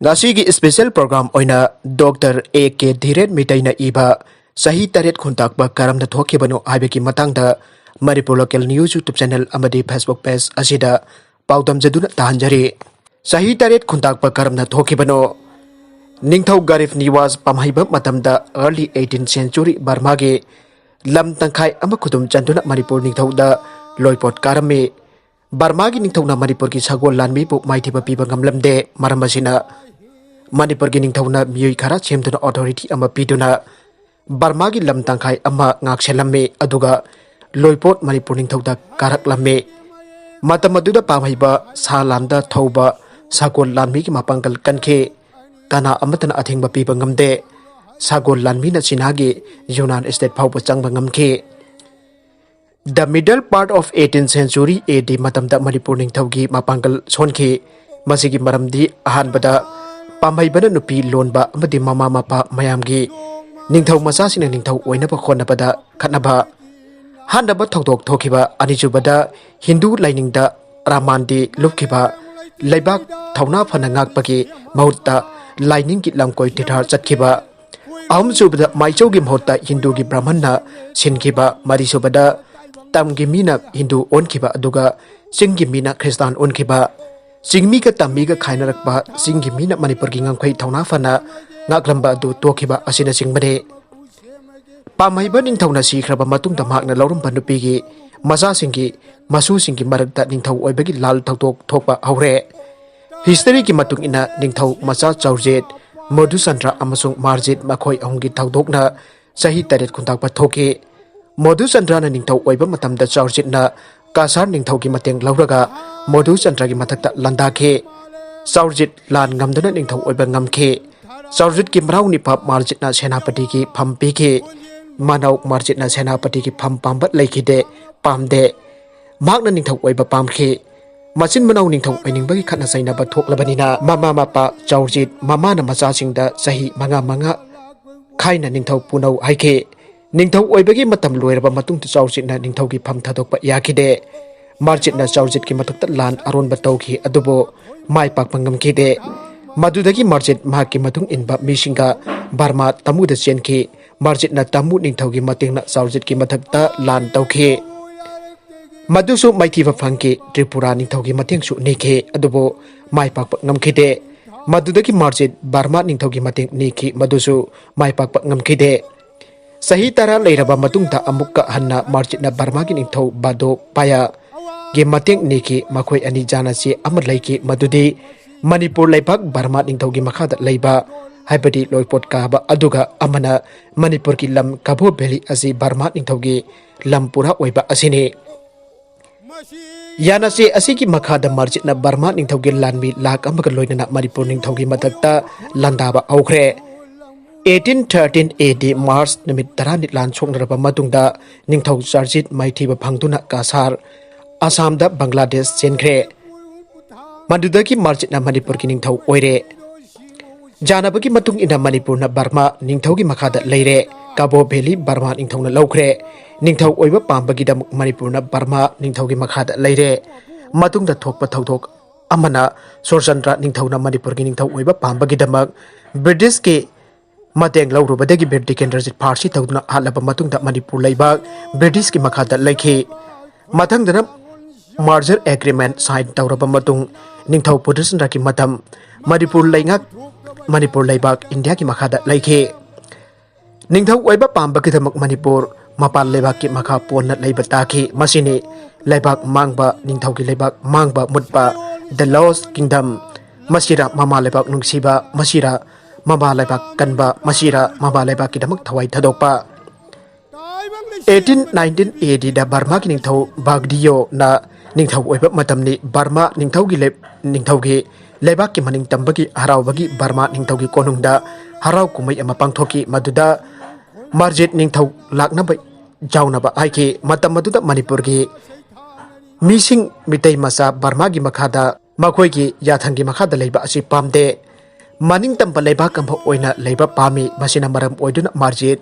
Ngasi special program oina Dr. A.K. Dhiren Mitaina iba sahi taret khuntak ba karam da thoki bano aibe ki matang da Manipur Local News YouTube channel amadi Facebook page asida paudam jaduna tahanjari sahi taret khuntak ba karam da thoki bano Ningthau Garif Niwas pamhaiba matamda early 18th century Burma ge lam tangkhai ama khudum chanduna Manipur ningthau da loipot karame Burma gi ningthau na Manipur ki sagol lanmi pu maithiba piba ngamlamde maram asina Manipur gi ningthau na miyoi khara chemduna authority ama piduna Burma gi lam tangkhai ama ngaksellamme aduga loipot Manipur ningthau da karak lamme matam aduda pamhaiba sa lamda thauba sagol lanmi ki mapangkal kanke kana amatana athengba piba ngamde sagol lanmi na sinagi Yunnan state phauba changba ngamke The middle part of 18th century AD matamda Manipur ningthaugi mapangkal sonki masigi maramdi ahanbada pamhaibana nupi lonba amadi mama mapa mayamgi ningthau masa sina ningthau oinaba khonabada khatnaba handaba thokdok thokiba anijubada Hindu lainingda ramandi lupkiba laibak thauna phana ngakpagi mahutta laining ki lamkoi tithar chatkiba ahumsubada maichaugi mahutta Hindu gi brahmanna sinkiba marisubada tamgi mina Hindu onkiba aduga singgi mina Kristan onkiba singmi ka tammi ga khainarakba singgi mina Manipur gi ngangkhoi thauna fana ngaklamba adu tokiba asina singbade pamaiba ningthauna sikraba matungda makna laurumba nupi gi maza singgi masu singgi marakta ningthau oibagi lal thoktok thokpa haure history ki matung ina ningthau macha chaurjet Madhusandra amasung Marjit makhoi ahumgi thokdokna sahi taret khuntakpa thoke Madhusandra na ningthau oiba matamda chaurjit na kasar ningthau ki mateng lauraga Madhusandra gi mathakta landakhe chaurjit lan ngamdana ningthau oiba ngamkhe chaurjit ki mrau ni phap Marjit na senapati ki pham pike manau Marjit na senapati ki pham pambat laikide pamde makna ningthau oiba pamkhe machin manau ningthau oiningba ki khatna saina ba thoklabanina mama mapa chaurjit mama na macha singda sahi manga khaina ningthau punau haike ningthau oibagi matam loiraba matung tu chaurjit na ningthau gi pham thadokpa yakide Marjit na chaurjit ki mathukta lan aron batauki adubo mai pakpa ngamkide madudagi Marjit mahaki matung inba misinga Burma tamu da chenki Marjit na tamu ningthau gi mating na chaurjit ki mathakta lan tauki madusu maithiba phangki Tripura ningthau gi mateng su nike adubo mai pakpa ngamkide madudagi Marjit Burma ningthau gi mateng niki madusu mai pakpa ngamkide Sahi tara leiraba matungta amukka hanna Marjit na Burma gi ningthau bado paya ge mateng niki makhoi ani jana si amalaiki madudi Manipur laibak Burma ningthau gi makhada leiba haibadi loipot ka ba aduga amana Manipur ki lam Kabo Valley asi Burma ningthau gi lam pura oiba asini yana se asiki makhada Marjit na Burma ningthau gi lanmi lak amaga loinana Manipur ningthau gi mathakta landaba aukhre 1813 AD March namit taranit lan choknaraba matungda ningthau Charjit maithiba phangtuna kasar Assam da Bangladesh chenkhre madudagi Marjit na Manipur ki ningthau oire janabagi matung ina Manipur na Burma ningthau gi makhada leire Kabo Valley Burma ningthau na laukhre ningthau oiba pambagi da Manipur na Burma ningthau gi makhada leire matungda thokpa thauthok amana Sorchandra ningthau na Manipur gi ningthau oiba pambagi damak British ki mateng laurubadagi Bir Dikendrajit Farsi tawduna halaba matungda Manipur laibak British ki makhada laikhi mathangdana merger agreement sign tawraba matung ningthau Madhusandra ki matam Manipur laibak India ki makhada laikhi ningthau oiba pambagi damak Manipur mapal laibak ki makha ponna laiba takhi masini laibak mangba ningthau ki laibak mangba mutba the lost kingdom masira mama laibak nungsiba masira mama laibak kanba masira mama laibak ki damak thawai thadokpa 1819 AD da Burma ki ningthau Bagdiyo na ningthau oiba matamni Burma ningthau gi laibak ki maning tambagi harawbagi Burma ningthau gi konungda haraw kumai ama pangthoki maduda Marjit ningthau laknaba jawnaba aiki matam maduda Manipur gi mising mitai masa Burma gi makhada makhoi gi yathangi makhada leiba asi pamde maning tamba leiba kamho oina leiba pami masina maram oiduna Marjit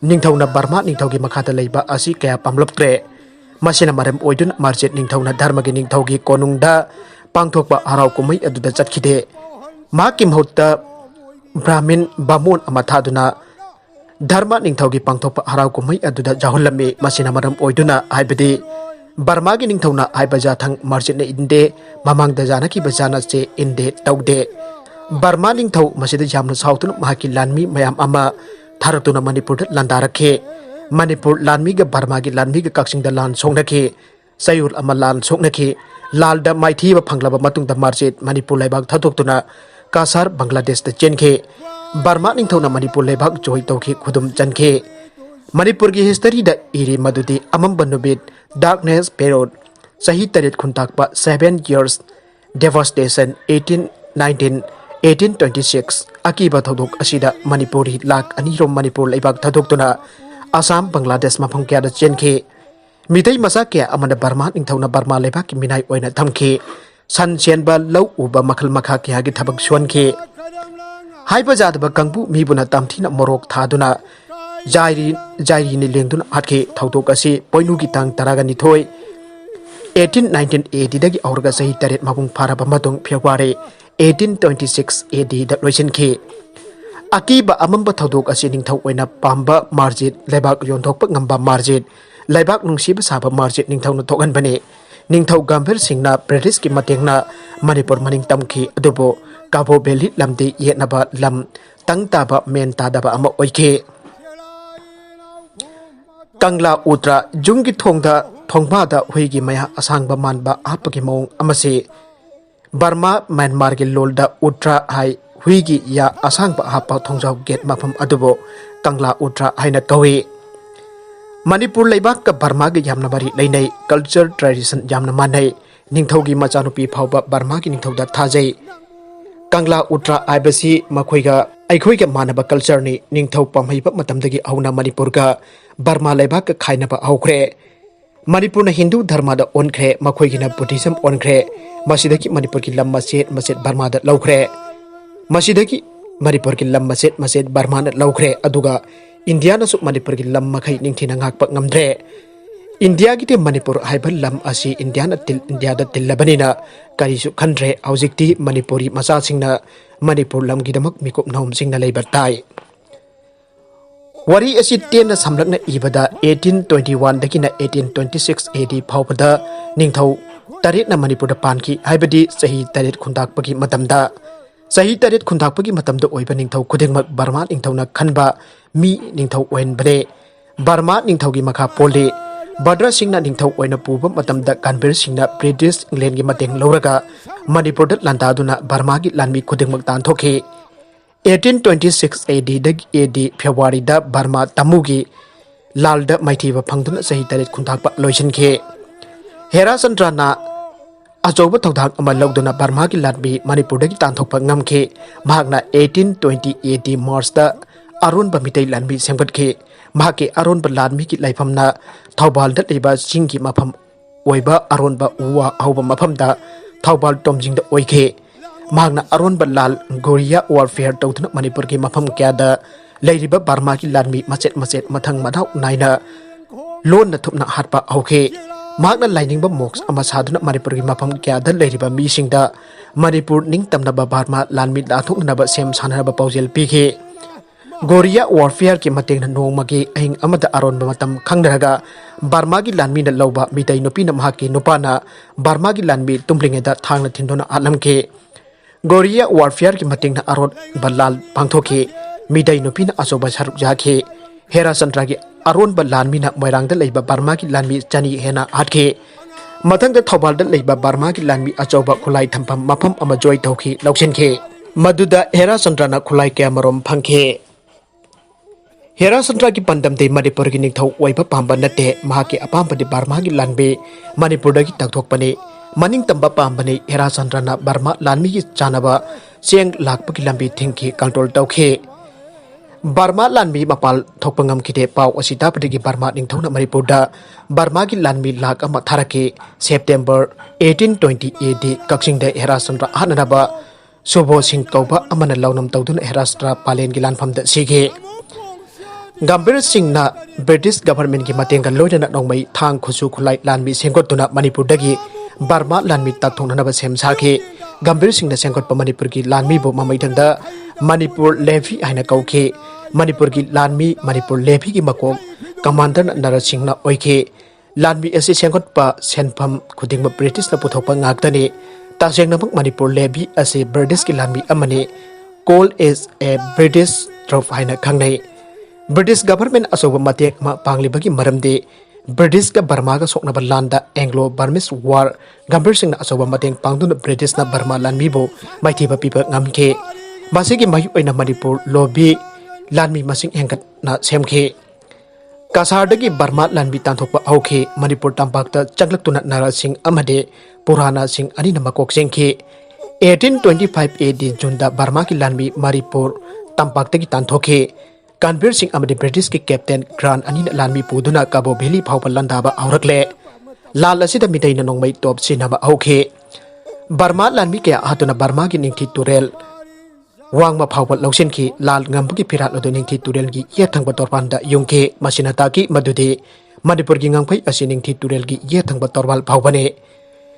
ningthau na Burma ningthau gi makhada leiba asi kaya pamloptre masina maram oiduna Marjit ningthau na dharma gi ningthau gi konungda pangthokpa harau kumai aduda chatkhide महाकी महूर्त ब्राह्मण बामोन अमा थादुना धर्म निंगथौगी पांगथोप हराव कुमई अदुदा जाहुलमी मसिना मरम ओइदुना हाइबदि बर्मागी निंगथौना हाइबा जाथंग margin इंदे ममांगदा जानकी बजाना से इंदे तौदे Burma Ningthou मसिदा यामना साउतुन महाकी लानमी मयाम अमा थारतुना मणिपुर लांदारखे मणिपुर लानमीगा बर्मागी लानमीगा कक्सिंगदा लान सोंगनखे सयुल अमा लान सोंगनखे लालदा माइथीबा फंगलाबा मतुंगदा मार्जिन मणिपुर लाइबाग थाथोक्तुना कासार बांग्लादेश दा चेनखे बर्मा निंगथौना मणिपुर लाइबाग जोइ तौखे खुदुम चनखे मणिपुर की हिस्टरी दा इरी मदुदी अमंबा नुबित डार्कनेस पेरोड सही तरेत खुंताकपा 7 years devastation 1819 1826 अकीबा थौदोक असिदा मणिपुरी लाख अनिरोम मणिपुर लाइबाग थाथोक्तुना आसाम बांग्लादेश मफम क्यादा चेनखे मितै मसा क्या अमन बर्मा निंगथौना बर्मा लाइबाग की मिनाई ओइना थमखे सन चेनबा लौ उबा मखल मखा क्या की थबक सोनखे हाइबा जादबा कंगबु मीबुना तमथिना मोरोक थादुना जायरी नि लेंदुना हाटके थौदोक असि पोइनुगी तांग तरागनि थोय 1819 AD दगी औरगा सही तरेत मबुंग फाराबा मतुंग फेब्रुवारी 1826 AD दा लोइसनखे अकीबा अमंबा थौदोक असि निंगथौ ओइना पांबा मार्जित लेबाक योनथोकपा ngamba मार्जित लेबाक नुंसीबा साबा मार्जित निंगथौना थोगनबने निंगथौ गंभीर सिंहना ब्रिटिश की मतेंगना मणिपुर मनिंग तमखी अदुबो काबो बेली लमदे येनबा लम तंग ताबा मेन तादबा अमा ओइखे कंगला उत्रा जुंगी थोंगदा थोंगबादा हुईगी मया असांगबा मानबा आपकी मौंग अमसे बर्मा म्यांमार के लोलदा उत्रा हाई हुईगी या असांगबा आपा थोंगजाव गेट मफम अदुबो कंगला उत्रा हाइना कवे मणिपुर लेबाक का बर्मा के यामना बरी लेनै कल्चर ट्रेडिशन यामना मानै निंगथौगी मचानुपी फावबा बर्मा की निंगथौदा थाजै कंगला उत्रा आइबसी मखोइगा अखोइगा मानबा कल्चर नि निंगथौ पमहैबा मतमदगी औना मणिपुर का बर्मा लेबाक खाइनबा औख्रे मणिपुर हिंदू धर्म दा ओनख्रे मखोइगिना बुद्धिज्म ओनख्रे मसिदगी मणिपुर की लम मसेत मसेत बर्मा दा लौख्रे मसिदगी मणिपुर की लम मसेत मसेत बर्मा दा लौख्रे अदुगा इंडिया नसु मणिपुर की लम मखै निंगथिना ngakpa ngamdre इंडिया की ते मणिपुर हाइबा लम असि इंडिया दा तिल्लबनिना करिसु खंद्रे हौजिक्ति मणिपुरी मचा सिंगना मणिपुर लम गिदमक मिकुप नौम सिंगना लेबर ताई वरी असि तेन समलकना इबदा 1821 दकिना 1826 AD फावबदा निंगथौ तरेत ना मणिपुर दा पानकी हाइबदी सही तरेत खुंदाकपगी मतमदा सही तरेत खुंदाकपगी मतमदा ओइबा निंगथौ खुदिंगमक बर्मा निंगथौना खनबा मी निंगथौ ओइनबने बर्मा निंगथौगी मखा पोले बद्र सिंगना निंगथौ ओइना पुबा मतमदा कानबेर सिंगना ब्रिटिश इंग्लैंड की मतेंग लौरगा मणिपुर दा लांदादुना बर्मा की लानमी खुदिंगमक तानथोखे 1826 AD AD फेब्रुवारी दा बर्मा तमुगी लालदा माइथीबा फंगदुना सही तरेत खुंथाकपा लोइसनखे हेरा चंद्रना अचौब थौदाक अमा लौदुना बर्मा की लानमी मणिपुर दगी तानथोकपा ngamखे महाकना 1820 AD मार्च दा अरुणबा मितै लानमी सेमगतखे महाके अरुणबा लानमी की लाइफमना थौबाल दा लेबा सिंगी मफम ओइबा अरुणबा उवा हौबा मफमदा थौबाल टोमजिंग दा ओइखे महाकना अरुणबा लाल गोरिया वारफेयर तौदुना मणिपुर की मफम क्यादा लेरिबा बर्मा की लानमी मचेत मचेत मथंग मथौ नाइना लोन न थुपना हाटपा हौखे महाकना लाइनिंगबा मोक्स अमा सादुना मणिपुर की मफम क्यादा लेरिबा मीसिंगदा मणिपुर निंगतमनबा बर्मा लानमी लाथोकनबा सेम साननबा पाउजेल पीखे गोरिया वारफेयर की मतेंग नोंगमगी अहिंग अमदा अरोनबा मतम खंगनरगा बर्मा की लानमी न लौबा मितै नुपीना महाकी नुपाना बर्मा की लानमी तुम्लिंगेदा थांगना थिंदोना आलमखे गोरिया वारफेयर की मतेंग अरोन बलाल पांगथोखे मितै नुपीना अचोबा सरुक जाखे हेरा चंद्रा की अरोन बलानमी न मोइरांगदा लेबा बर्मा की लानमी चनी हेना हाटखे मथंगदा थौबालदा लेबा बर्मा की लानमी अचोबा खुलाई थंफम मफम अमा जोइ तौखी लौसिनखे मदुदा हेरा चंद्रा न खुलाई कैमरोम फंखे हेरा चंद्रा की पंदम दे मणिपुर की निंगथौ ओइबा पांबा नते महाके अपांबदि बर्मा की लानबे मणिपुर दगी तगथोकपने मनिंग तंबा पांबने हेरा चंद्रा ना बर्मा लानमी की चानबा चेंग लाकपकी लंबी थिंकी कंट्रोल तौखे बर्मा लानमी मपाल थोकपंगम खिदे पाव असितापदगी बर्मा निंगथौना मणिपुर दा बर्मा की लानमी लाक अमा थारके सेप्टेम्बर 1820 AD कक्सिंग दे हेरा चंद्रा हाननबा सुबो सिंह कौबा अमना लौनम तौदुना हेरा चंद्रा पालेन की लानफम दा सिगे गंभीर सिंह ना ब्रिटिश गवर्नमेंट की मतेंग लोइना नोंमै थांग खुसु खुलाई लानमी सेंगोतुना मणिपुर दगी बर्मा लानमी ताथोंनबा सेम साखे गंभीर सिंह सेंगोट मणिपुर की लानमी बो ममैथंग मणिपुर लेवी है कौखे मणिपुर की लानमी मणिपुर लेवी की मकोक कमांडर नरसिंह ओखे लानमी असे सेंगोट सेंफम खुदिंग ब्रिटिश पुथोप गाक्तने ताजेंगनमक मणिपुर लेवी असे ब्रिटिश की लानमी अमने call is a British trough है खंगने ब्रिटिश गवर्नमेंट असोब मतेक पांगलिबगी मरमदे ब्रिटिश का बर्मा का सोकनब लांदा एंग्लो बर्मिस वार गंभीर सिंह असोब मतेंग पांगदुन ब्रिटिश ना बर्मा लानमीबो माइथीब पीब ngamke मासिगी मायु ओइना मणिपुर लोबी लानमी मसिंग हेंगत ना सेमखे कासारदगी बर्मा लानमी तांथोकपा हौखे मणिपुर तंपाकता चंगलक्तुना नारा सिंह अमदे पुराना सिंह अनिना मकोक सेंखे 1825 AD जुनदा बर्मा की लानमी मणिपुर तंपाकतगी तांथोखे कानवीर सिंह अमदे ब्रिटिश की कैप्टन ग्रांड अनिना लानमी पुदुना काबो भेली फाउबा लंदाबा औरकले लाल असिदा मितैना नोंमै टॉप सिनाबा हौखे बर्मा लानमी के हातुना बर्मा की निंगथि तुरेल वांगमा फाउबा लौसिनखि लाल ngambagi फिरात लदो निंगथि तुरेल की ये थंगबा तोरपानदा युंखे मसिनाता की मदुदे मणिपुर की ngangphai असि निंगथि तुरेल की ये थंगबा तोरवाल फाउबने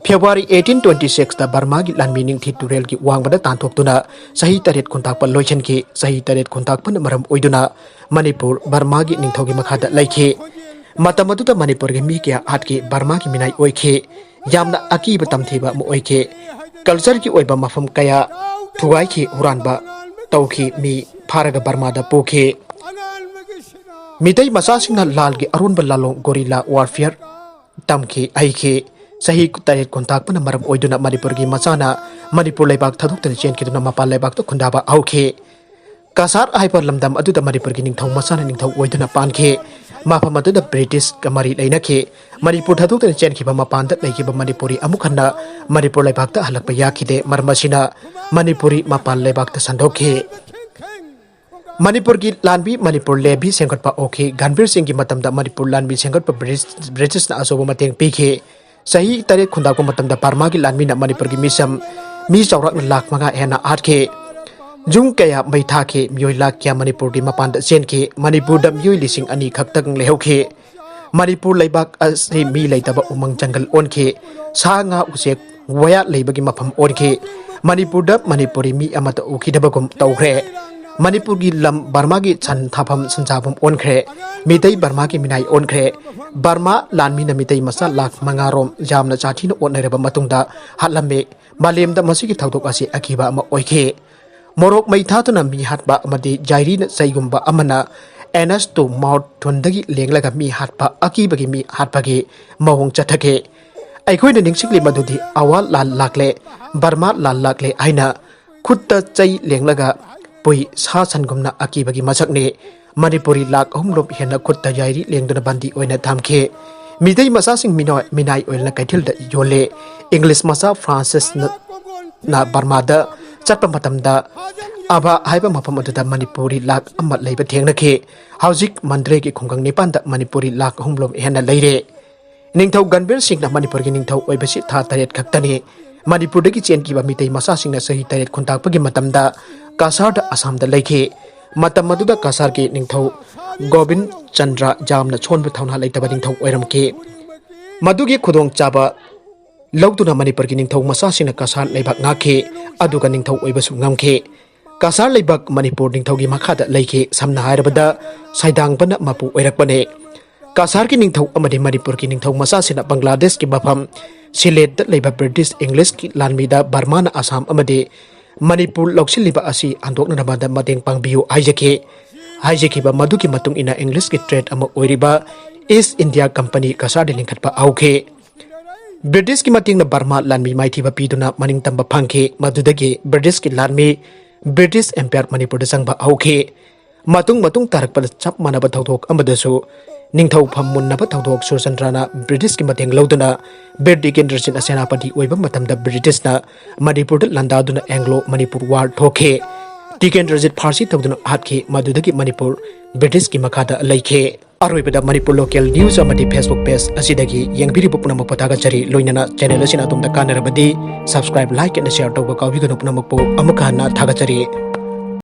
फेब्रुआरी 1826 दा बर्मा की लानमी निंगथि तुरेल की वांगबदा तांथोक्तुना सही तरेत खुंताकपा लोइछनखि सही तरेत खुंताकपन मरम ओइदुना मणिपुर बर्मा की निंगथौगी मखादा लैखे मतम अदुदा मणिपुर की मी क्या हाटके बर्मा की मिनाई ओइखे यामना अकीब तमथेबा म ओइखे कल्चर की ओइबा मफम कया थुगाइखे हुरानबा तौखे मी फारगा बर्मादा पोखे मितै मसासिंगना लाल की अरुणबा लालों गोरिल्ला वारफेयर तमखे आइखे सही तरेत खुंताकपन मरम ओइदुना मणिपुर की मसाना मणिपुर लेबाक थदुक्तन चेनखिदुना मपाल लेबाक तो खुंदाबा आउखे कासार आइपर लमदम अदुदा मणिपुर की निंगथौ मसाना निंगथौ ओइदुना पानखे माफम अदुदा ब्रिटिश कमरी लैनखे मणिपुर थदुक्तन चेनखिबा मपानदा लैखिबा मणिपुरी अमुखन्ना मणिपुर लेबाकता हलकपा याखिदे मरमसिना मणिपुरी मपाल लेबाकता संदोखे मणिपुर की लानबी मणिपुर लेबी सेंगटपा ओखे गंभीर सिंह की मतमदा मणिपुर लानबी सेंगटपा ब्रिटिश ना असोब मतेंग पीखे सही तरेत खुंदाको मतमदा बर्मा की लानबी ना मणिपुर की मिसम मी चौरक लाख मंगा हेना आठखे जुंग कया मैथाखे मियोय लाख क्या मणिपुर की मपान चेनखे मणिपुर दा मियोय लिसिंग अनि खक्तक लेहौखे मणिपुर लेबाक असि मी लेतबा उमंग जंगल ओनखे साnga उसेक वया लेबगी मफम ओनखे मणिपुर दा मणिपुरी मी अमत उखिदबगुम तौखरे मणिपुर की लम बर्मा की छन थाफम संसाफम ओनखरे मितै बर्मा की मिनाई ओनखरे बर्मा लानमी न मितै मसा लाख मंगारोम जामना चाठिन ओनरेबा मतुंगदा हालमे मालेमदा मसिगी थौदोक असे अखिबा अमा ओइखे मोरोक मैथातुना मी हाटबा अमदि जाइरी न सैगुम्बा अमना एनस टू माउथ थुंदगी लेंगलगा मी हाटबा अकीबगी मी हाटबगी महोंग चथके अखोइना निंगसिकलि मदुदि अवाल लाल लाकले बर्मा लाल लाकले आइना खुत्ता चै लेंगलगा पुई सा सनगुमना अकीबगी मसकने मणिपुरी लाख अहुमलोप हेना खुत्ता जाइरी लेंगदुना बंदी ओइना थामखे मिदै मसासिंग मिनाई ओइलना कैथिलदा योले इंग्लिश मसा फ्रांसिस ना बर्मादा चटपा मतमदा अबा हाइबा मफम अदुदा मणिपुरी लाख अमा लैबा थेंगनखे हौजिक मंद्रे की खुंगंग निपानदा मणिपुरी लाख अहुमलोप हेना लैरे निंगथौ गनबीर सिंह मणिपुर की निंगथौ ओइबसि था तरेत खक्तने मणिपुर दगी चेनकिबा मितै मसासिंग सही तरेत खुंताकपगी मतमदा कासार असम लैखे मतम अदुदा कासार के निंगथौ गोविंद चंद्र जामना छोनबु थौना लैतबा निंगथौ ओइरमके मदुगी खुदोंग चाबा लौदुना मणिपुर की निंगथौ मसासिंग कासार लेबाक नाखे अदुगा निंगथौ ओइबसु ngamखे कासार लेबाक मणिपुर निंगथौ की मखादा लैखे समना हायरबदा साइदांगबना मपु ओइरकपने कासार की निंगथौ अमदि मणिपुर की निंगथौ मसासिना बांग्लादेश की मफम सिलेट लेबा ब्रिटिश इंग्लिश की लानमीदा बर्माना असम अमदि मणिपुर लौसिलिबा असि आंदोकनबदा मतेंग पांगबियु हाइजेखिबा मधुकी मतुंग इना इंग्लिश की ट्रेड अमा ओइरिबा ईस्ट इंडिया कंपनी कासार दे लिंखटपा आउखे ब्रिटिश की मतेंग बर्मा लानमी माइथीबा पीदुना मनिंग तंबा फंखे मधुदगी ब्रिटिश की लानमी ब्रिटिश एम्पायर मणिपुर संगबा आउखे मतुंग तारकपद चप मानबा थौदोक अमदसु निंगथौ फम मुन्नबा थौदोक सुरचंद्रना ब्रिटिश की मतेंग लौदुना बिर डिकेंद्रजिन सेनापति ओइबा मतमदा ब्रिटिशना मणिपुर लंदादुना एंग्लो मणिपुर वार ठोखे डिकेंद्रजित फारसी तौदुना हाटखे मधुदगी मणिपुर ब्रिटिश की मखादा लैखे अरोइबदा मणिपुर लोकल न्यूज अमदि फेसबुक पेज असिदगी यंगबिरिबु पुनमक पतागचरी लोइनना चैनल असिना तुमदा कानरबदी सब्सक्राइब लाइक एंड शेयर तौबा काउबिगनु पुनमकपु अमुका हन्ना थागचरी।